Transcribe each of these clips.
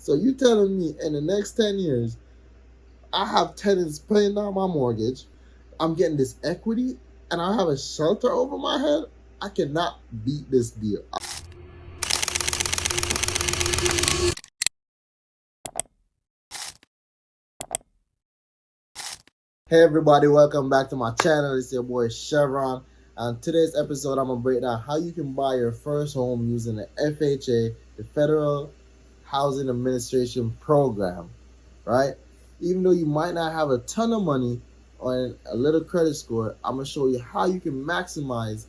So you telling me in the next 10 years, I have tenants paying down my mortgage, I'm getting this equity, and I have a shelter over my head? I cannot beat this deal. Hey everybody, welcome back to my channel. It's your boy Chevron. And today's episode, I'm gonna break down how you can buy your first home using the FHA, the Federal Housing Administration Program, right? Even though you might not have a ton of money or a little credit score, I'm gonna show you how you can maximize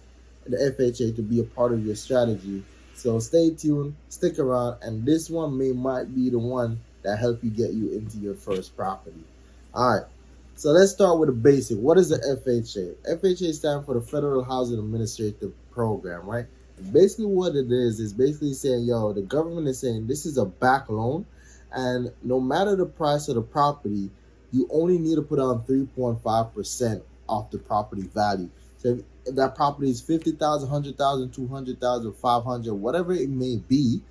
the FHA to be a part of your strategy. So stay tuned, stick around, and this one might be the one that help you get you into your first property. All right. So let's start with the basic. What is the FHA? FHA stands for the Federal Housing Administrative Program, right? Basically what it is basically saying, yo, the government is saying this is a back loan, and no matter the price of the property, you only need to put on 3.5% off the property value. So if that property is 50,000, 100,000, 200,000, 500, whatever it may be,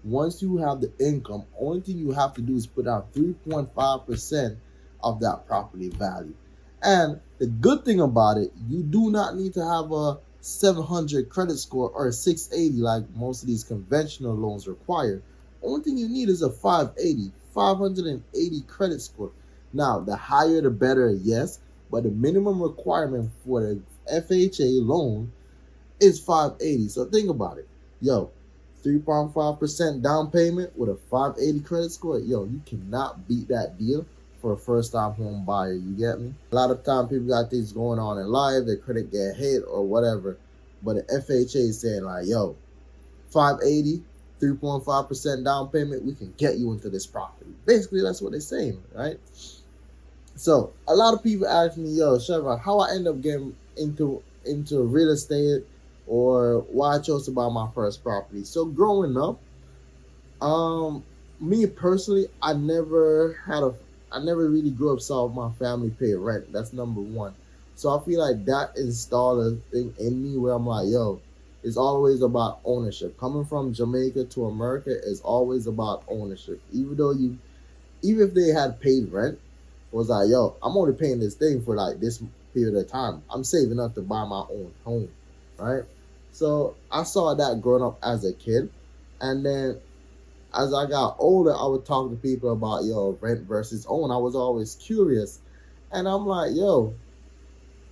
once you have the income, only thing you have to do is put out 3.5% of that property value. And the good thing about it, you do not need to have a 700 credit score or a 680 like most of these conventional loans require. Only thing you need is a 580 credit score. Now, the higher the better, yes, but the minimum requirement for the FHA loan is 580. So think about it. Yo, 3.5% down payment with a 580 credit score, yo, you cannot beat that deal for a first-time home buyer. You get me? A lot of time people got things going on in life, their credit get hit or whatever, but the FHA is saying like, yo, 580, 3.5% down payment, we can get you into this property. Basically, that's what they're saying, right? So a lot of people ask me, yo, Chevron, how I end up getting into real estate, or why I chose to buy my first property. So growing up, me personally, I never really grew up saw my family pay rent. That's number one. So I feel like that installed a thing in me where I'm like, yo, it's always about ownership. Coming from Jamaica to America is always about ownership. Even if they had paid rent, it was like, yo, I'm only paying this thing for like this period of time. I'm saving up to buy my own home, right? So I saw that growing up as a kid, and then as I got older, I would talk to people about, yo, rent versus own. I was always curious. And I'm like, yo,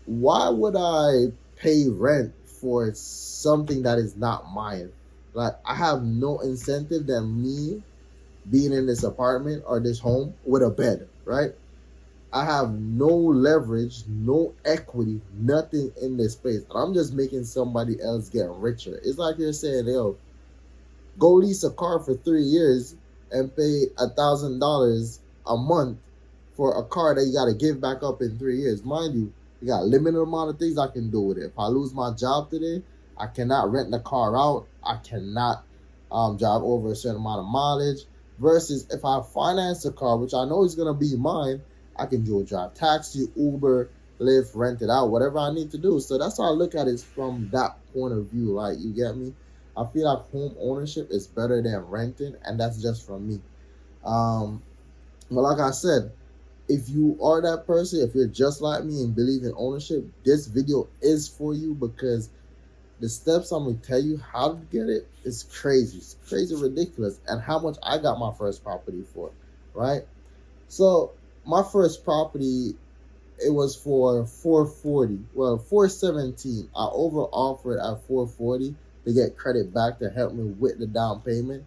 why would I pay rent for something that is not mine? Like, I have no incentive than me being in this apartment or this home with a bed, right? I have no leverage, no equity, nothing in this space. And I'm just making somebody else get richer. It's like you're saying, yo, go lease a car for 3 years and pay $1,000 a month for a car that you got to give back up in 3 years. Mind you, you got a limited amount of things I can do with it. If I lose my job today, I cannot rent the car out. I cannot drive over a certain amount of mileage. Versus if I finance a car, which I know is going to be mine, I can do a drive taxi, Uber, Lyft, rent it out, whatever I need to do. So that's how I look at it from that point of view. Like, you get me? I feel like home ownership is better than renting, and that's just from me. But like I said, if you are that person, if you're just like me and believe in ownership, this video is for you, because the steps I'm going to tell you how to get it is crazy. It's crazy, ridiculous, and how much I got my first property for, right? So my first property, it was for 440. Well, 417. I over offered at 440 to get credit back to help me with the down payment,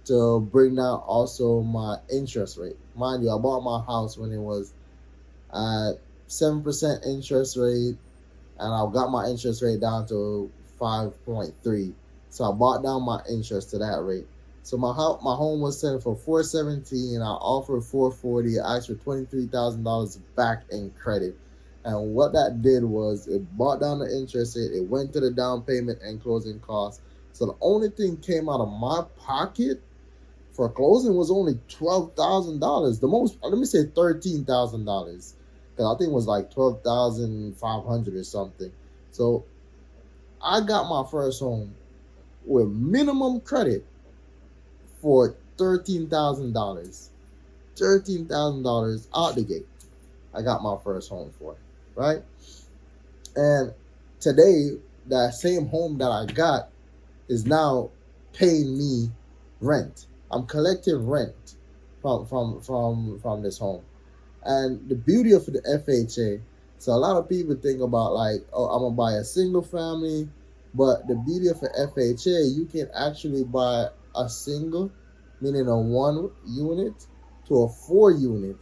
to bring down also my interest rate. Mind you, I bought my house when it was at 7% interest rate, and I got my interest rate down to 5.3. So I bought down my interest to that rate. So my home was selling for 417. I offered 440. I asked for $23,000 back in credit. And what that did was it brought down the interest rate. It went to the down payment and closing costs. So the only thing came out of my pocket for closing was only $12,000. The most, let me say $13,000. Because I think it was like 12,500 or something. So I got my first home with minimum credit for $13,000. $13,000 out the gate. I got my first home for it, right? And today, that same home that I got is now paying me rent. I'm collecting rent from this home. And the beauty of the FHA, so a lot of people think about like, oh, I'm gonna buy a single family, but the beauty of the FHA, you can actually buy a single, meaning a 1 unit, to a 4 unit.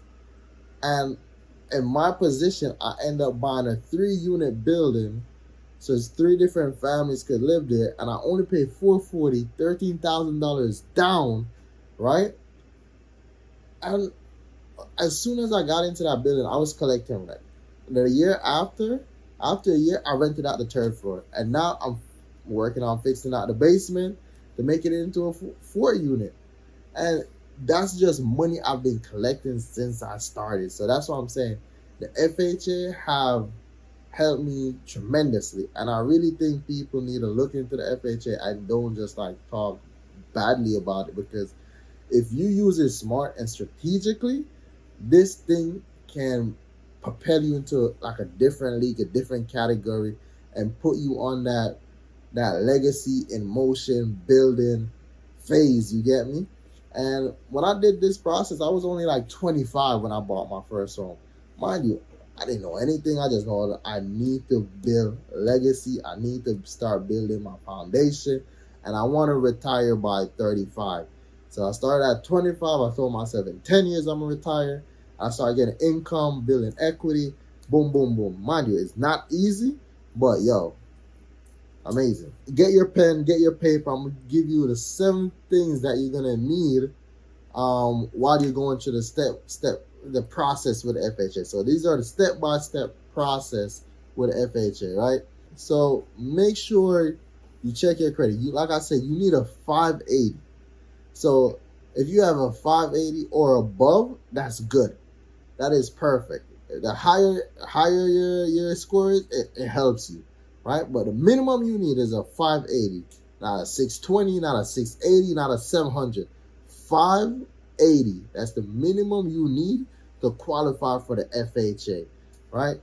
And in my position, I end up buying a 3 unit building, so it's 3 different families could live there, and I only pay $440, $13,000 down, right? And as soon as I got into that building, I was collecting rent. The year after a year, I rented out the 3rd floor, and now I'm working on fixing out the basement to make it into a 4 unit. And that's just money I've been collecting since I started. So that's what I'm saying. The FHA have helped me tremendously, and I really think people need to look into the FHA and don't just like talk badly about it, because if you use it smart and strategically, this thing can propel you into like a different league, a different category, and put you on that legacy in motion building phase. You get me? And when I did this process, I was only like 25 when I bought my first home. Mind you, I didn't know anything. I just know that I need to build legacy. I need to start building my foundation, and I want to retire by 35. So I started at 25. I told myself in 10 years I'm gonna retire. I started getting income, building equity, boom, boom, boom. Mind you, it's not easy, but yo, amazing. Get your pen, get your paper. I'm gonna give you the 7 things that you're gonna need while you're going through the process with FHA. So these are the step-by-step process with FHA, right? So make sure you check your credit. Like I said, you need a 580. So if you have a 580 or above, that's good. That is perfect. The higher your score is, it helps you, right? But the minimum you need is a 580, not a 620, not a 680, not a 700. 580. That's the minimum you need to qualify for the FHA, right?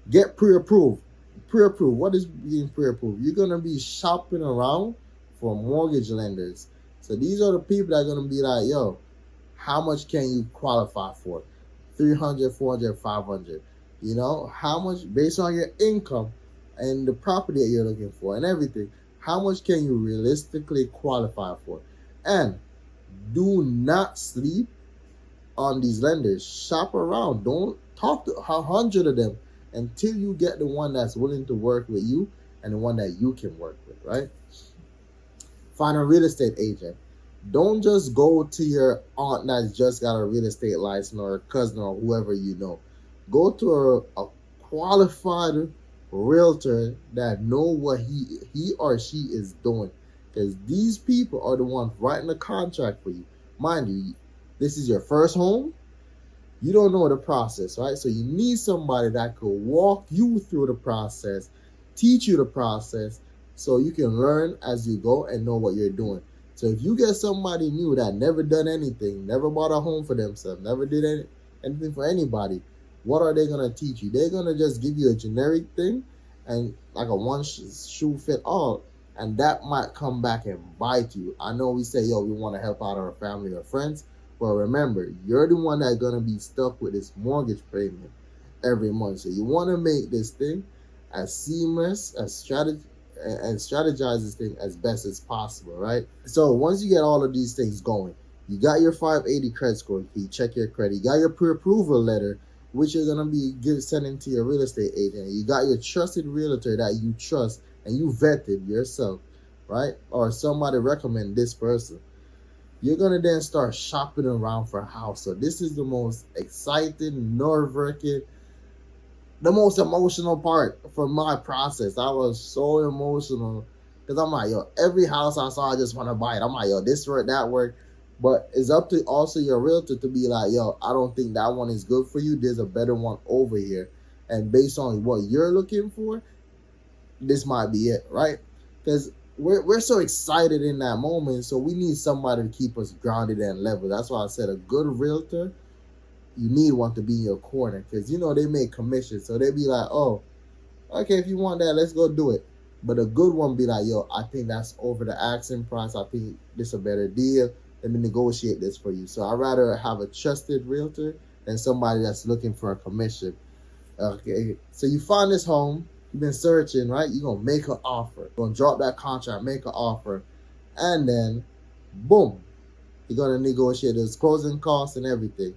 Get pre-approved. Pre-approved. What is being pre-approved? You're gonna be shopping around for mortgage lenders. So these are the people that are gonna be like, yo, how much can you qualify for? 300, 400, 500. You know, how much, based on your income and the property that you're looking for and everything, how much can you realistically qualify for? And do not sleep on these lenders. Shop around. Don't talk to 100 of them until you get the one that's willing to work with you and the one that you can work with, right? Find a real estate agent. Don't just go to your aunt that's just got a real estate license, or a cousin, or whoever you know. Go to a qualified realtor that know what he or she is doing, because these people are the ones writing the contract for you. Mind you, this is your first home. You don't know the process, right? So you need somebody that could walk you through the process, teach you the process, so you can learn as you go and know what you're doing. So if you get somebody new that never done anything, never bought a home for themselves, never did anything for anybody, what are they going to teach you? They're going to just give you a generic thing and like a one shoe fit all, and that might come back and bite you. I know we say, yo, we want to help out our family or friends, but remember, you're the one that's going to be stuck with this mortgage payment every month. So you want to make this thing as seamless, as strategize this thing as best as possible, right? So once you get all of these things going, you got your 580 credit score, you check your credit, you got your pre-approval letter, which you're gonna be sending to your real estate agent. You got your trusted realtor that you trust and you vetted yourself, right? Or somebody recommend this person. You're gonna then start shopping around for a house. So this is the most exciting, nerve-wracking, the most emotional part for my process. I was so emotional because I'm like, yo, every house I saw, I just want to buy it. I'm like, yo, this work, that work. But it's up to also your realtor to be like, yo, I don't think that one is good for you. There's a better one over here. And based on what you're looking for, this might be it, right? Because we're so excited in that moment, so we need somebody to keep us grounded and level. That's why I said a good realtor, you need one to be in your corner, because you know they make commissions, so they be like, oh, okay, if you want that, let's go do it. But a good one be like, yo, I think that's over the asking price. I think this is a better deal. Let me negotiate this for you. So I'd rather have a trusted realtor than somebody that's looking for a commission. Okay, so you find this home, you've been searching, right? You're going to make an offer. You're going to drop that contract, make an offer, and then, boom, you're going to negotiate those closing costs and everything.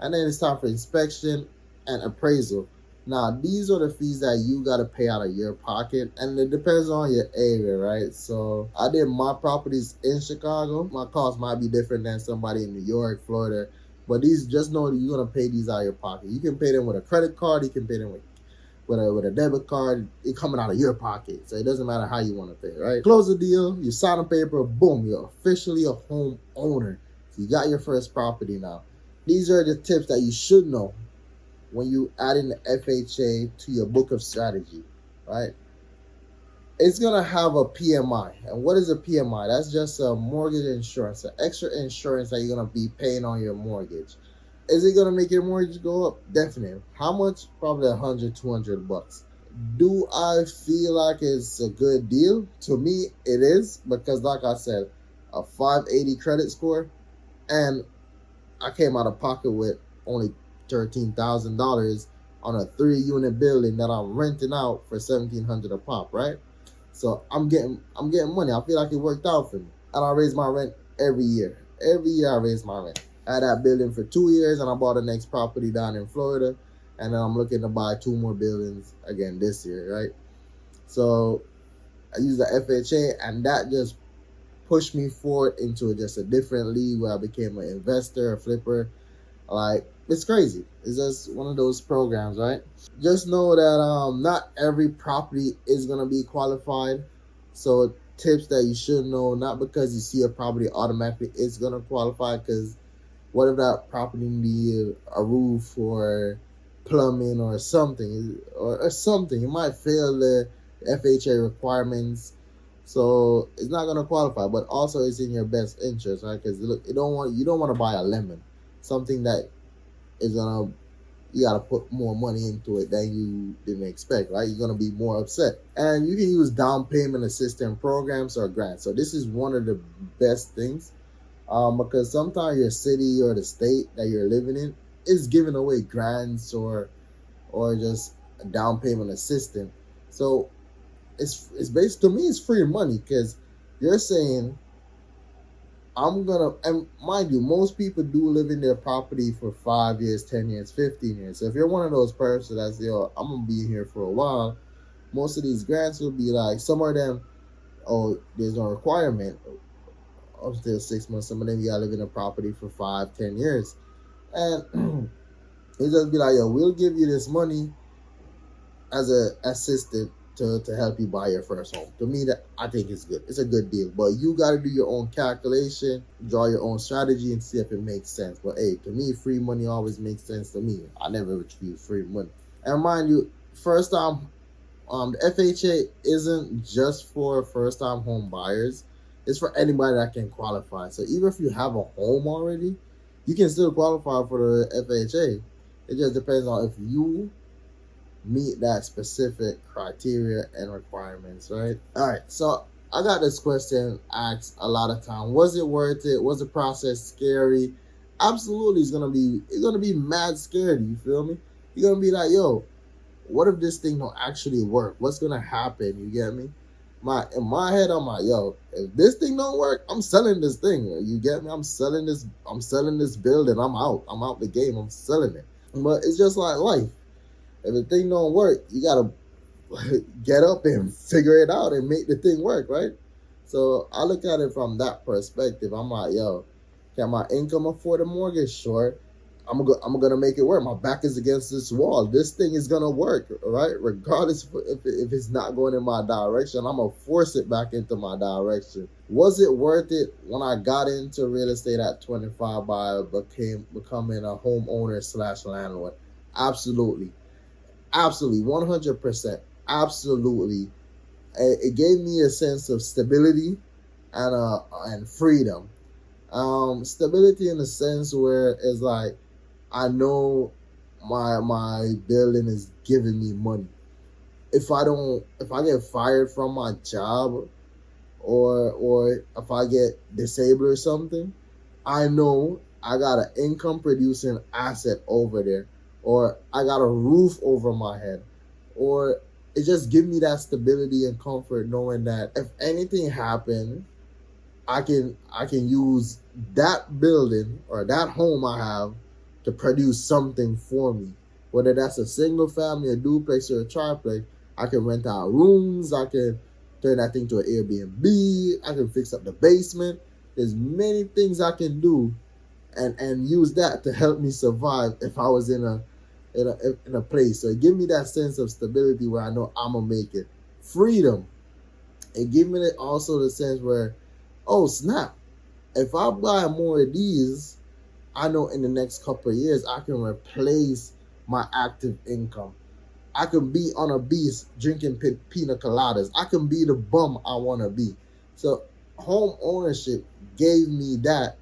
And then it's time for inspection and appraisal. Now, these are the fees that you got to pay out of your pocket, and it depends on your area, right? So I did my properties in Chicago. My cost might be different than somebody in New York, Florida, but these, just know that you're going to pay these out of your pocket. You can pay them with a credit card. You can pay them with a debit card. It coming out of your pocket, so it doesn't matter how you want to pay, right? Close the deal, you sign a paper, boom, you're officially a home owner. So you got your first property now. These are the tips that you should know when you add in the FHA to your book of strategy, right? It's going to have a PMI. And what is a PMI? That's just a mortgage insurance, an extra insurance that you're going to be paying on your mortgage. Is it going to make your mortgage go up? Definitely. How much? Probably $100-$200. Do I feel like it's a good deal? To me, it is, because like I said, a 580 credit score, and I came out of pocket with only $13,000 on a 3-unit building that I'm renting out for $1,700 a pop, right? So I'm getting money. I feel like it worked out for me, and I raise my rent every year. Every year I raise my rent. I had that building for 2 years, and I bought the next property down in Florida, and then I'm looking to buy 2 more buildings again this year, right? So I use the FHA, and that just pushed me forward into just a different league where I became an investor, a flipper. Like, it's crazy. It's just one of those programs, right? Just know that not every property is gonna be qualified. So tips that you should know, not because you see a property automatically it's gonna qualify, because what if that property need a roof or plumbing or something, or something? You might fail the FHA requirements, so it's not gonna qualify. But also, it's in your best interest, right? Because look, you don't want to buy a lemon, something that is gonna, you gotta put more money into it than you didn't expect, right? You're gonna be more upset. And you can use down payment assistance programs or grants. So this is one of the best things. Because sometimes your city or the state that you're living in is giving away grants or just a down payment assistance. So it's based, to me, it's free money, because you're saying, I'm gonna, and mind you, most people do live in their property for 5 years, 10 years, 15 years. So if you're one of those persons that's, yo, I'm gonna be here for a while, most of these grants will be like, some of them, oh, there's no requirement up to 6 months. Some of them, you gotta live in a property for 5, 10 years. And it just be like, yo, we'll give you this money as a assistant to help you buy your first home. To me, that, I think it's good. It's a good deal. But you gotta do your own calculation, draw your own strategy, and see if it makes sense. But hey, to me, free money always makes sense to me. I never refuse free money. And mind you, first time, the FHA isn't just for first time home buyers. It's for anybody that can qualify. So even if you have a home already, you can still qualify for the FHA. It just depends on if you meet that specific criteria and requirements, right? All right, so I got this question asked a lot of time. Was it worth it? Was the process scary? Absolutely, it's gonna be mad scary. You feel me? You're gonna be like, yo, what if this thing don't actually work? What's gonna happen? You get me? In my head, I'm like, yo, if this thing don't work, I'm selling this thing. You get me? I'm selling this building. I'm out the game. I'm selling it. But it's just like life. If the thing don't work, you gotta get up and figure it out and make the thing work, right? So I look at it from that perspective. I'm like, yo, can my income afford a mortgage? Sure. I'm gonna make it work. My back is against this wall. This thing is gonna work, right? Regardless if it's not going in my direction, I'm gonna force it back into my direction. Was it worth it when I got into real estate at 25 by becoming a homeowner / landlord? Absolutely, 100%, absolutely. it gave me a sense of stability and freedom. Stability in the sense where it's like I know my building is giving me money. If I get fired from my job, or if I get disabled or something, I know I got an income producing asset over there, or I got a roof over my head, or it just gives me that stability and comfort knowing that if anything happens, I can use that building or that home I have to produce something for me. Whether that's a single family, a duplex, or a triplex, I can rent out rooms. I can turn that thing to an Airbnb. I can fix up the basement. There's many things I can do, and use that to help me survive if I was in a place. So it gives me that sense of stability where I know I'm gonna make it. Freedom. It gives me also the sense where, oh snap, if I buy more of these, I know in the next couple of years I can replace my active income. I can be on a beach drinking pina coladas. I can be the bum I want to be. So home ownership gave me that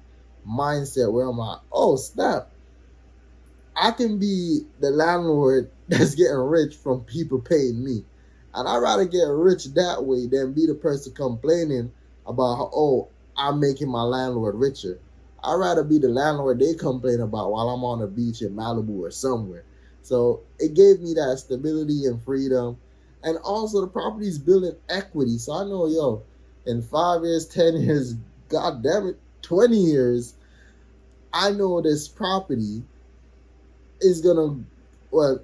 mindset where I'm like, oh snap, I can be the landlord that's getting rich from people paying me. And I'd rather get rich that way than be the person complaining about how, oh, I'm making my landlord richer. I'd rather be the landlord they complain about while I'm on the beach in Malibu or somewhere. So it gave me that stability and freedom. And also the property's building equity. So I know, yo, in 5 years, 10 years, god damn it, 20 years, I know this property is gonna, well,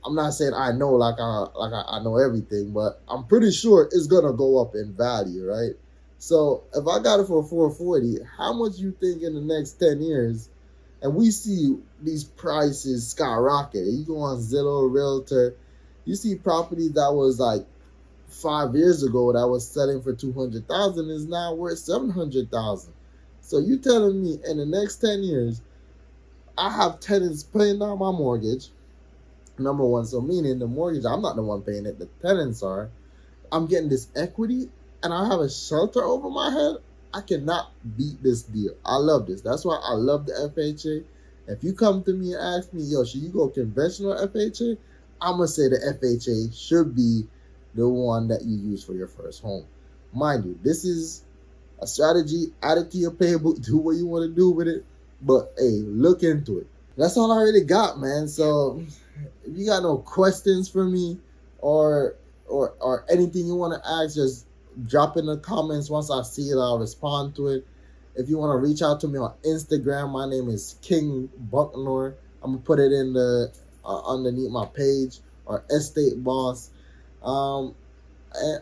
I'm not saying I know like I know everything, but I'm pretty sure it's gonna go up in value, right? So if I got it for 440, how much you think in the next 10 years? And we see these prices skyrocket. You go on Zillow, Realtor, you see property that was like 5 years ago that was selling for 200,000 is now worth 700,000. So you telling me in the next 10 years, I have tenants paying down my mortgage, number one. So meaning the mortgage, I'm not the one paying it, the tenants are. I'm getting this equity and I have a shelter over my head. I cannot beat this deal. I love this. That's why I love the FHA. If you come to me and ask me, yo, should you go conventional FHA? I'm going to say the FHA should be the one that you use for your first home. Mind you, this is a strategy. Add it to your playbook. Do what you want to do with it. But hey, look into it. That's all I really got, man. So if you got no questions for me or anything you want to ask, just drop in the comments. Once I see it, I'll respond to it. If you want to reach out to me on Instagram, my name is King Bucknor. I'm gonna put it in the underneath my page, or Estate Boss. And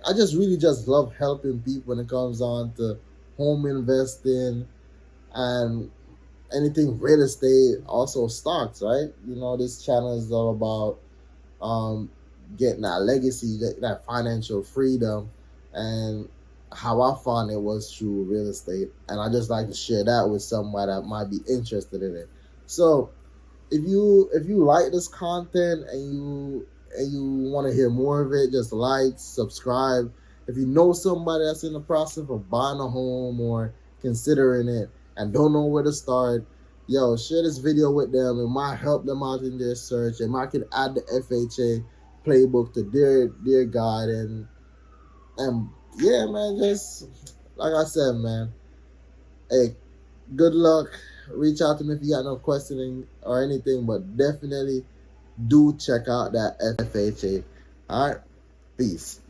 I just really just love helping people when it comes on to home investing and anything real estate, also stocks, right? You know, this channel is all about getting that legacy, that financial freedom, and how I found it was through real estate. And I just like to share that with somebody that might be interested in it. So if you like this content and you want to hear more of it, just like, subscribe. If you know somebody that's in the process of buying a home or considering it and don't know where to start, yo, share this video with them. It might help them out in their search. It might can add the FHA playbook to their guide. And yeah, man, just like I said, man, hey, good luck. Reach out to me if you got no questioning or anything, but definitely do check out that FHA. All right, peace.